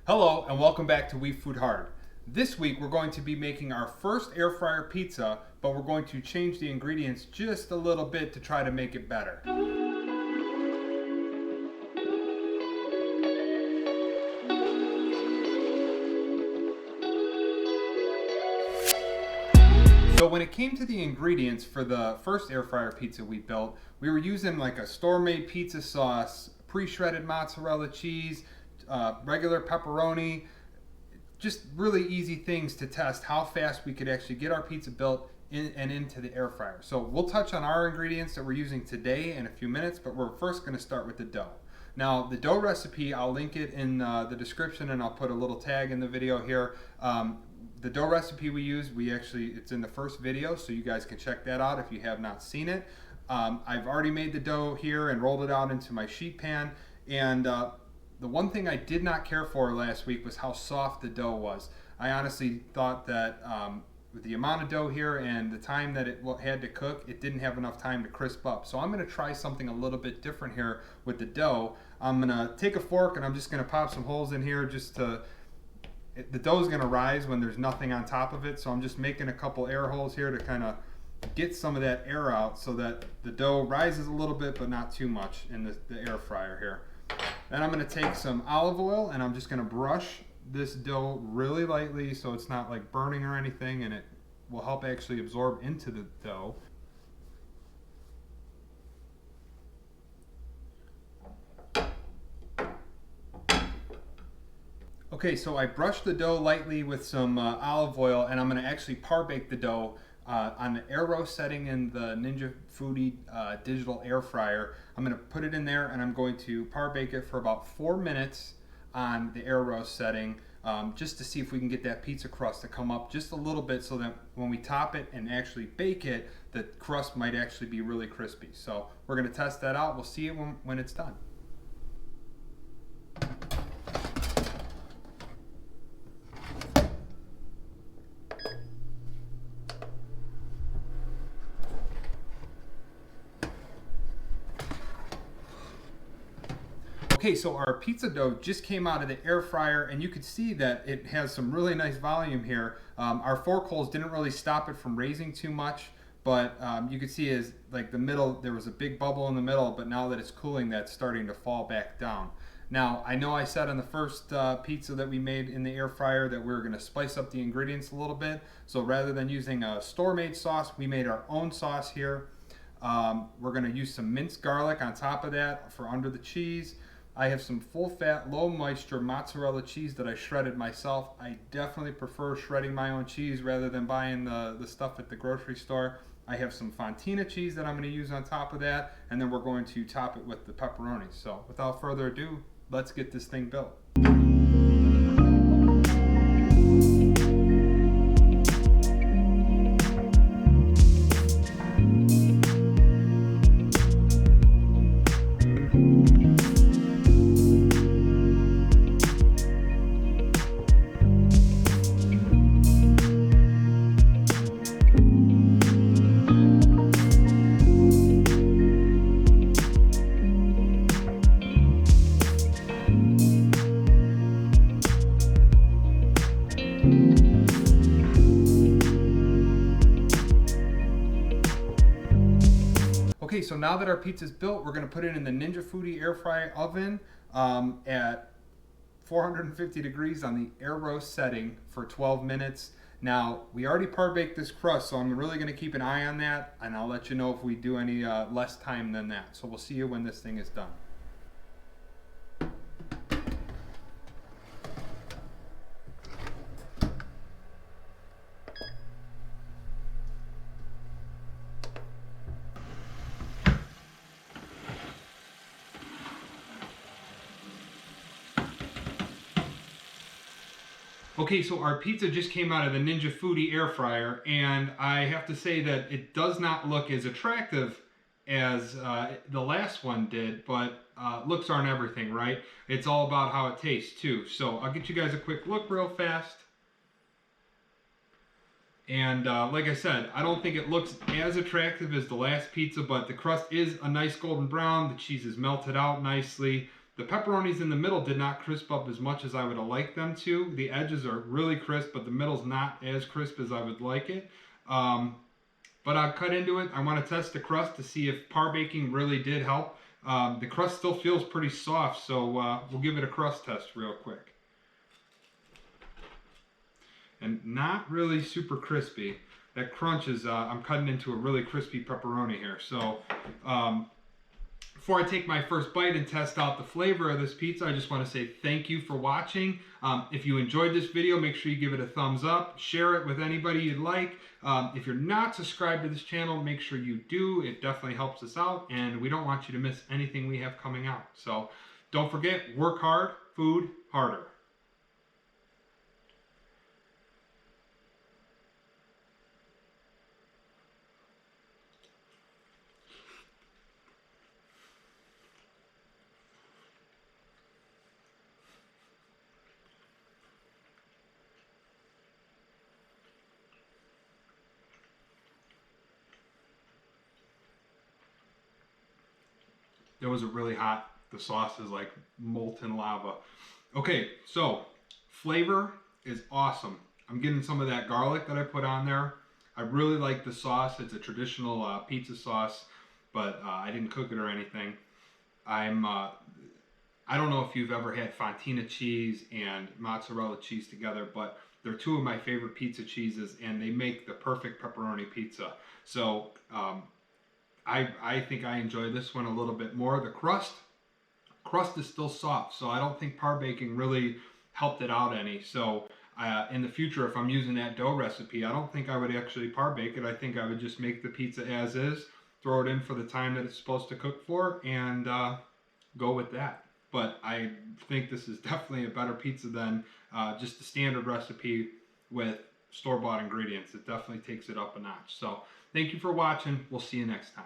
Hello and welcome back to We Food Hard. This week we're going to be making our first air fryer pizza, but we're going to change the ingredients just a little bit to try to make it better. So when it came to the ingredients for the first air fryer pizza we built, we were using like a store-made pizza sauce, pre-shredded mozzarella cheese, regular pepperoni, just really easy things to test how fast we could actually get our pizza built and into the air fryer. So we'll touch on our ingredients that we're using today in a few minutes, but we're first going to start with the dough. Now the dough recipe, I'll link it in the description and I'll put a little tag in the video here. The dough recipe we use, it's in the first video, so you guys can check that out if you have not seen it. I've already made the dough here and rolled it out into my sheet pan, and the one thing I did not care for last week was how soft the dough was. I honestly thought that with the amount of dough here and the time that it had to cook, it didn't have enough time to crisp up. So I'm going to try something a little bit different here with the dough. I'm going to take a fork and I'm just going to pop some holes in here the dough is going to rise when there's nothing on top of it. So I'm just making a couple air holes here to kind of get some of that air out so that the dough rises a little bit but not too much in the air fryer here. Then I'm going to take some olive oil and I'm just going to brush this dough really lightly so it's not like burning or anything, and it will help actually absorb into the dough. Okay, so I brushed the dough lightly with some olive oil, and I'm going to actually par-bake the dough on the air roast setting in the Ninja Foodi digital air fryer. I'm going to put it in there and I'm going to par-bake it for about 4 minutes on the air roast setting, just to see if we can get that pizza crust to come up just a little bit so that when we top it and actually bake it, the crust might actually be really crispy. So we're going to test that out. We'll see it when it's done. Okay, so our pizza dough just came out of the air fryer, and you could see that it has some really nice volume here. Our fork holes didn't really stop it from raising too much, but you could see as like the middle, there was a big bubble in the middle, but now that it's cooling, that's starting to fall back down. Now, I know I said on the first pizza that we made in the air fryer that we were going to spice up the ingredients a little bit. So rather than using a store-made sauce, we made our own sauce here. We're going to use some minced garlic on top of that for under the cheese. I have some full-fat, low-moisture mozzarella cheese that I shredded myself. I definitely prefer shredding my own cheese rather than buying the stuff at the grocery store. I have some fontina cheese that I'm going to use on top of that, and then we're going to top it with the pepperoni. So without further ado, let's get this thing built. Okay, so now that our pizza's built, we're going to put it in the Ninja Foodi air fry oven at 450 degrees on the air roast setting for 12 minutes. Now, we already par-baked this crust, so I'm really going to keep an eye on that, and I'll let you know if we do any less time than that. So we'll see you when this thing is done. Okay, so our pizza just came out of the Ninja Foodi air fryer, and I have to say that it does not look as attractive as the last one did, but looks aren't everything, right? It's all about how it tastes too. So I'll get you guys a quick look real fast. And like I said, I don't think it looks as attractive as the last pizza, but the crust is a nice golden brown. The cheese is melted out nicely. The pepperonis in the middle did not crisp up as much as I would have liked them to. The edges are really crisp, but the middle's not as crisp as I would like it. But I'll cut into it. I want to test the crust to see if par baking really did help. The crust still feels pretty soft, so we'll give it a crust test real quick. And not really super crispy. That crunch is, I'm cutting into a really crispy pepperoni here. So before I take my first bite and test out the flavor of this pizza, I just want to say thank you for watching. If you enjoyed this video, make sure you give it a thumbs up. Share it with anybody you'd like. If you're not subscribed to this channel, make sure you do. It definitely helps us out, and we don't want you to miss anything we have coming out. So don't forget, work hard, food harder. It was really hot. The sauce is like molten lava. Okay, so flavor is awesome. I'm getting some of that garlic that I put on there. I really like the sauce. It's a traditional pizza sauce, but I didn't cook it or anything. I don't know if you've ever had fontina cheese and mozzarella cheese together, but they're two of my favorite pizza cheeses, and they make the perfect pepperoni pizza. So I think I enjoy this one a little bit more. The crust is still soft, so I don't think par baking really helped it out any. So in the future, if I'm using that dough recipe, I don't think I would actually par bake it. I think I would just make the pizza as is, throw it in for the time that it's supposed to cook for, and go with that. But I think this is definitely a better pizza than just the standard recipe with store-bought ingredients. It definitely takes it up a notch. So thank you for watching. We'll see you next time.